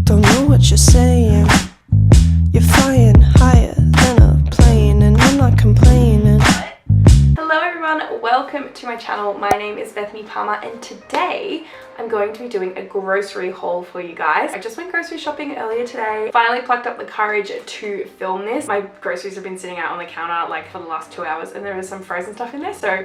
Don't know what you're saying. You're flying higher than a plane, and I'm not complaining. Hello everyone, welcome to my channel. My name is Bethany Palmer and today I'm going to be doing a grocery haul for you guys. I just went grocery shopping earlier today. Finally plucked up the courage to film this. My groceries have been sitting out on the counter like for the last 2 hours and there is some frozen stuff in there, so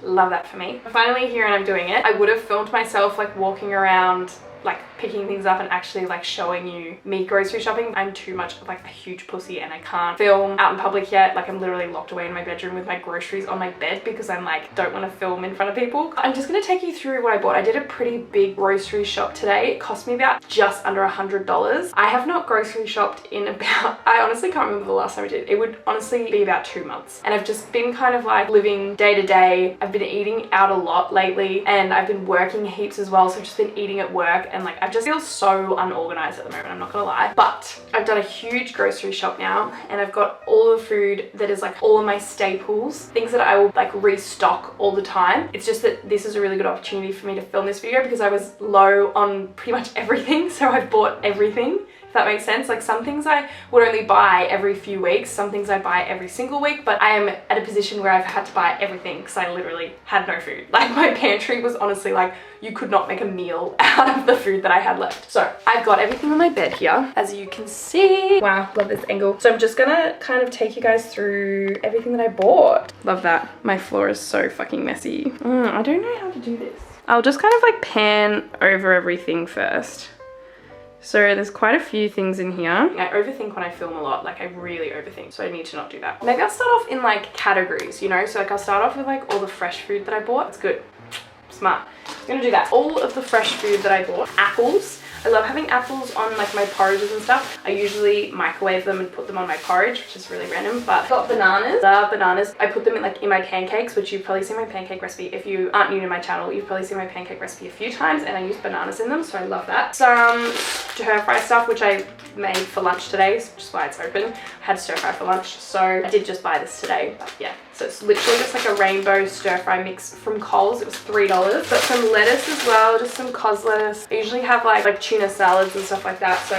love that for me. I'm finally here and I'm doing it. I would have filmed myself like walking around like picking things up and actually like showing you me grocery shopping. I'm too much of like a huge pussy and I can't film out in public yet. Like I'm literally locked away in my bedroom with my groceries on my bed because I'm like don't want to film in front of people. I'm just going to take you through what I bought. I did a pretty big grocery shop today. It cost me about just under $100. I have not grocery shopped in about, I honestly can't remember the last time I did. It would honestly be about 2 months and I've just been kind of like living day to day. I've been eating out a lot lately and I've been working heaps as well, so I've just been eating at work and like I just feel so unorganized at the moment, I'm not gonna lie. But I've done a huge grocery shop now and I've got all the food that is like all of my staples, things that I will like restock all the time. It's just that this is a really good opportunity for me to film this video because I was low on pretty much everything, so I've bought everything. If that makes sense. Like some things I would only buy every few weeks, some things I buy every single week, but I am at a position where I've had to buy everything because I literally had no food. Like my pantry was honestly like, you could not make a meal out of the food that I had left. So I've got everything on my bed here, as you can see. Wow, love this angle. So I'm just gonna kind of take you guys through everything that I bought. Love that. My floor is so fucking messy. I don't know how to do this. I'll just kind of like pan over everything first. So there's quite a few things in here. I overthink when I film a lot, like I really overthink, so I need to not do that. Maybe I'll start off in like categories, you know? So like I'll start off with like all the fresh food that I bought. It's good, smart. I'm gonna do that. All of the fresh food that I bought. Apples. I love having apples on like my porridges and stuff. I usually microwave them and put them on my porridge, which is really random, but I've got bananas. Love bananas. I put them in like in my pancakes, which you've probably seen my pancake recipe. If you aren't new to my channel, you've probably seen my pancake recipe a few times and I use bananas in them, so I love that. Some stir fry stuff, which I made for lunch today, which is why it's open. I had stir fry for lunch, so I did just buy this today, but yeah. So it's literally just like a rainbow stir fry mix from Coles. It was $3. Got some lettuce as well, just some cos lettuce. I usually have like tuna salads and stuff like that. So,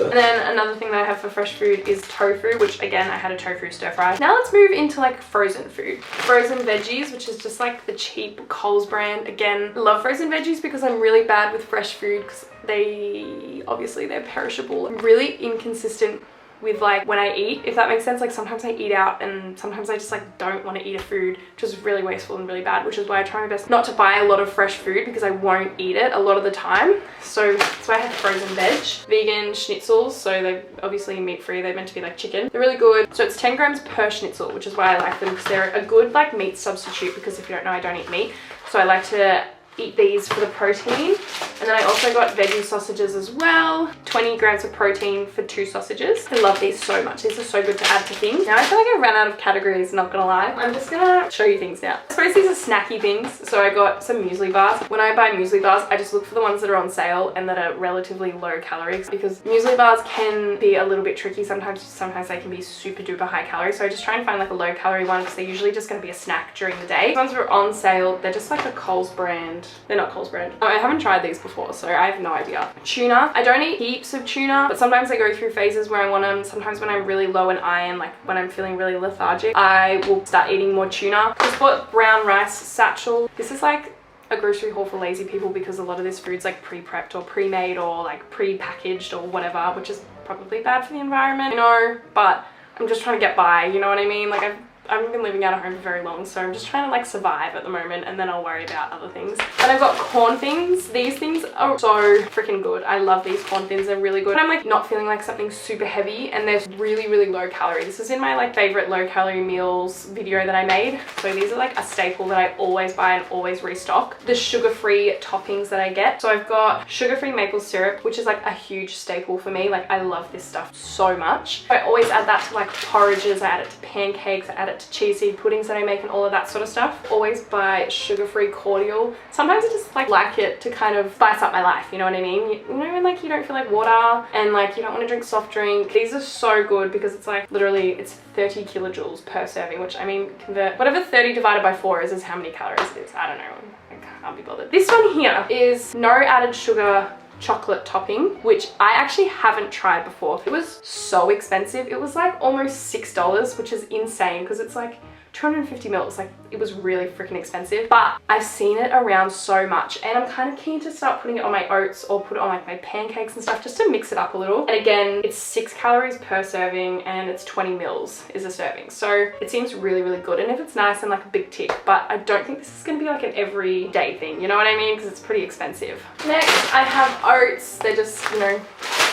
and then another thing that I have for fresh food is tofu, which again, I had a tofu stir fry. Now let's move into like frozen food. Frozen veggies, which is just like the cheap Coles brand. Again, I love frozen veggies because I'm really bad with fresh food because they're perishable. I'm really inconsistent with like when I eat, if that makes sense. Like sometimes I eat out and sometimes I just like don't want to eat a food, which is really wasteful and really bad, which is why I try my best not to buy a lot of fresh food because I won't eat it a lot of the time. So that's why I have frozen veg. Vegan schnitzels, so they're obviously meat free, they're meant to be like chicken. They're really good. So it's 10 grams per schnitzel, which is why I like them because they're a good like meat substitute, because if you don't know, I don't eat meat. So I like to eat these for the protein. And then I also got veggie sausages as well. 20 grams of protein for 2 sausages. I love these so much. These are so good to add to things. Now I feel like I ran out of categories, not gonna lie. I'm just gonna show you things now. I suppose these are snacky things. So I got some muesli bars. When I buy muesli bars, I just look for the ones that are on sale and that are relatively low calories, because muesli bars can be a little bit tricky sometimes. Sometimes they can be super duper high calories. So I just try and find like a low calorie one because they're usually just gonna be a snack during the day. These ones were on sale. They're just like a Coles brand. They're not Coles brand. I haven't tried these before, so I have no idea. Tuna. I don't eat heaps of tuna, but sometimes I go through phases where I want them. Sometimes when I'm really low in iron, like when I'm feeling really lethargic, I will start eating more tuna. Just bought brown rice satchel. This is like a grocery haul for lazy people because a lot of this food's like pre-prepped or pre-made or like pre-packaged or whatever, which is probably bad for the environment, you know, but I'm just trying to get by, you know what I mean? Like I haven't been living out of home for very long, so I'm just trying to like survive at the moment and then I'll worry about other things. And I've got corn thins. These things are so freaking good. I love these corn thins, they're really good. But I'm like not feeling like something super heavy and they're really, really low calorie. This is in my like favorite low calorie meals video that I made. So these are like a staple that I always buy and always restock. The sugar-free toppings that I get. So I've got sugar-free maple syrup, which is like a huge staple for me. Like I love this stuff so much. I always add that to like porridges, I add it to pancakes, I add it to cheese seed puddings that I make and all of that sort of stuff. Always buy sugar-free cordial. Sometimes I just like it to kind of spice up my life, you know what I mean? You know when like you don't feel like water and like you don't want to drink soft drink. These are so good because it's like literally it's 30 kilojoules per serving, which I mean convert whatever 30 divided by 4 is how many calories it is. I don't know. I can't be bothered. This one here is no added sugar chocolate topping, which I actually haven't tried before. It was so expensive. It was like almost $6, which is insane because it's like 250 mils. Like, it was really freaking expensive, but I've seen it around so much and I'm kind of keen to start putting it on my oats or put it on like my pancakes and stuff just to mix it up a little. And again, it's 6 calories per serving and it's 20 mils is a serving, so it seems really, really good. And if it's nice and like a big tip, but I don't think this is going to be like an everyday thing, you know what I mean, because it's pretty expensive. Next I have oats. They're just, you know,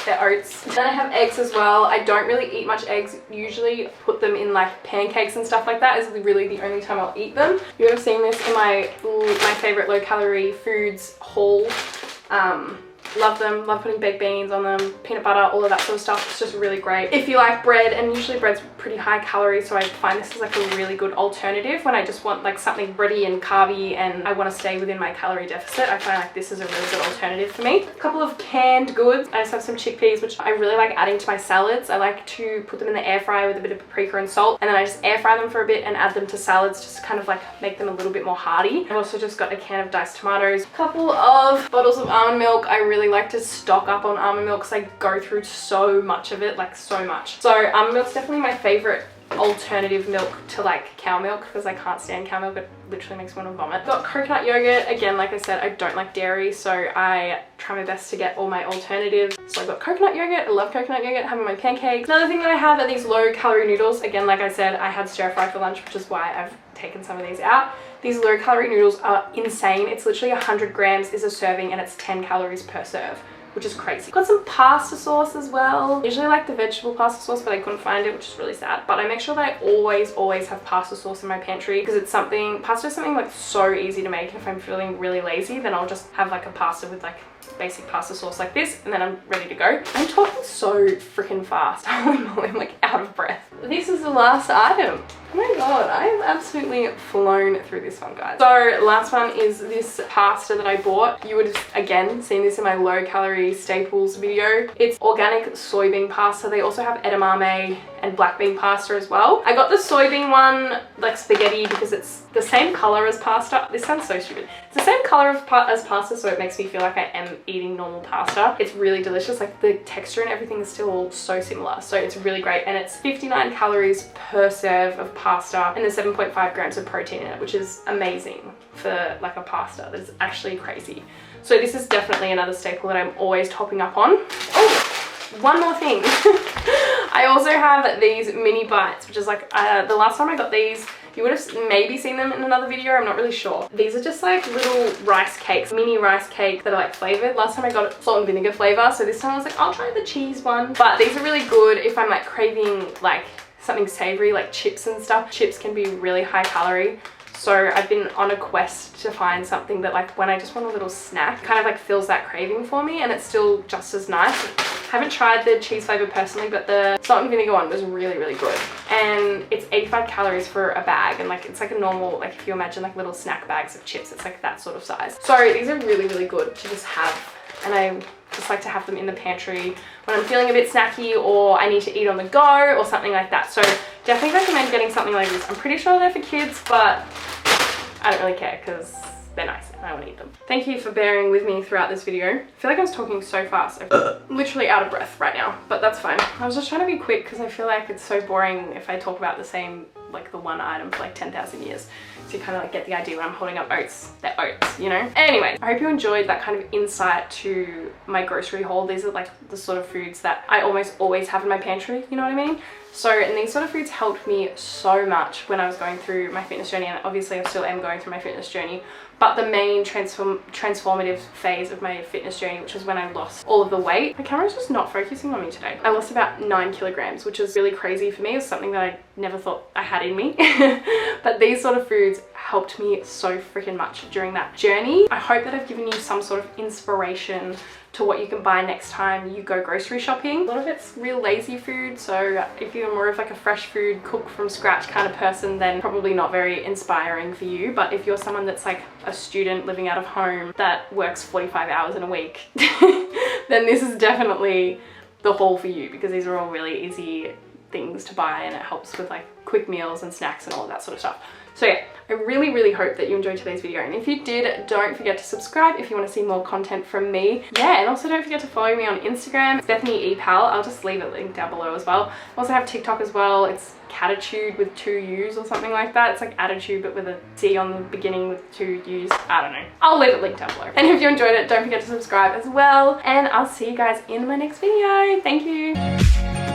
they're oats. Then I have eggs as well. I don't really eat much eggs, usually put them in like pancakes and stuff like that is really the only time I'll eat them. You would have seen this in my favorite low calorie foods haul. Love them, love putting baked beans on them, peanut butter, all of that sort of stuff. It's just really great. If you like bread, and usually bread's pretty high calorie, so I find this is like a really good alternative when I just want like something bready and carby and I want to stay within my calorie deficit. I find like this is a really good alternative for me. A couple of canned goods. I just have some chickpeas, which I really like adding to my salads. I like to put them in the air fryer with a bit of paprika and salt, and then I just air fry them for a bit and add them to salads just to kind of like make them a little bit more hearty. I've also just got a can of diced tomatoes, a couple of bottles of almond milk. I really like to stock up on almond milk because I go through so much of it, like so much. So almond milk's definitely my favorite alternative milk to like cow milk because I can't stand cow milk. It literally makes me want to vomit. Got coconut yogurt. Again, like I said, I don't like dairy, so I try my best to get all my alternatives. So I've got coconut yogurt. I love coconut yogurt, having my pancakes. Another thing that I have are these low calorie noodles. Again, like I said, I had stir fry for lunch, which is why I've taken some of these out. These low calorie noodles are insane. It's literally 100 grams is a serving and it's 10 calories per serve, which is crazy. Got some pasta sauce as well. Usually like the vegetable pasta sauce, but I couldn't find it, which is really sad. But I make sure that I always have pasta sauce in my pantry because it's something, pasta is something like so easy to make. If I'm feeling really lazy, then I'll just have like a pasta with like basic pasta sauce like this, and then I'm ready to go. I'm talking so freaking fast. Holy moly, I'm like out of breath. This is the last item. Oh my god, I have absolutely flown through this one, guys. So last one is this pasta that I bought. You would have again seen this in my low calorie staples video. It's organic soybean pasta. They also have edamame and black bean pasta as well. I got the soybean one like spaghetti because it's the same color as pasta. This sounds so stupid. It's the same color as pasta, so it makes me feel like I am eating normal pasta. It's really delicious. Like the texture and everything is still so similar, so it's really great. And it's 59 calories per serve of pasta and there's 7.5 grams of protein in it, which is amazing for like a pasta. That's actually crazy. So this is definitely another staple that I'm always topping up on. Oh, one more thing. I also have these mini bites, which is like the last time I got these, you would have maybe seen them in another video, I'm not really sure. These are just like little rice cakes, mini rice cake that are like flavored. Last time I got it salt and vinegar flavor, so this time I was like, I'll try the cheese one. But these are really good if I'm like craving like something savory, like chips and stuff. Chips can be really high calorie. So I've been on a quest to find something that like when I just want a little snack, kind of like fills that craving for me, and it's still just as nice. Haven't tried the cheese flavor personally, but the salt and vinegar one was really, really good. And it's 85 calories for a bag, and like it's like a normal, like if you imagine like little snack bags of chips, it's like that sort of size. So these are really, really good to just have, and I just like to have them in the pantry when I'm feeling a bit snacky or I need to eat on the go or something like that. So definitely recommend getting something like this. I'm pretty sure they're for kids, but I don't really care because they're nice and I want to eat them. Thank you for bearing with me throughout this video. I feel like I was talking so fast. I'm literally out of breath right now, but that's fine. I was just trying to be quick because I feel like it's so boring if I talk about the same, like the one item for like 10,000 years. So you kind of like get the idea when I'm holding up oats. They're oats, you know? Anyway, I hope you enjoyed that kind of insight to my grocery haul. These are like the sort of foods that I almost always have in my pantry, you know what I mean? So, and these sort of foods helped me so much when I was going through my fitness journey, and obviously I still am going through my fitness journey, but the main transformative phase of my fitness journey, which was when I lost all of the weight. My camera's just not focusing on me today. I lost about 9 kilograms, which is really crazy for me. It was something that I never thought I had in me. But these sort of foods helped me so freaking much during that journey. I hope that I've given you some sort of inspiration to what you can buy next time you go grocery shopping. A lot of it's real lazy food, so if you're more of like a fresh food, cook from scratch kind of person, then probably not very inspiring for you. But if you're someone that's like a student living out of home that works 45 hours in a week, then this is definitely the haul for you, because these are all really easy things to buy and it helps with like quick meals and snacks and all of that sort of stuff. So yeah, I really hope that you enjoyed today's video, and if you did, don't forget to subscribe if you want to see more content from me. Yeah, and also don't forget to follow me on Instagram. It's Bethany Epal. I'll just leave it linked down below as well. I also have TikTok as well. It's Catitude with 2 U's or something like that. It's like attitude but with a C on the beginning with 2 U's. I don't know. I'll leave it linked down below. And if you enjoyed it, don't forget to subscribe as well. And I'll see you guys in my next video. Thank you.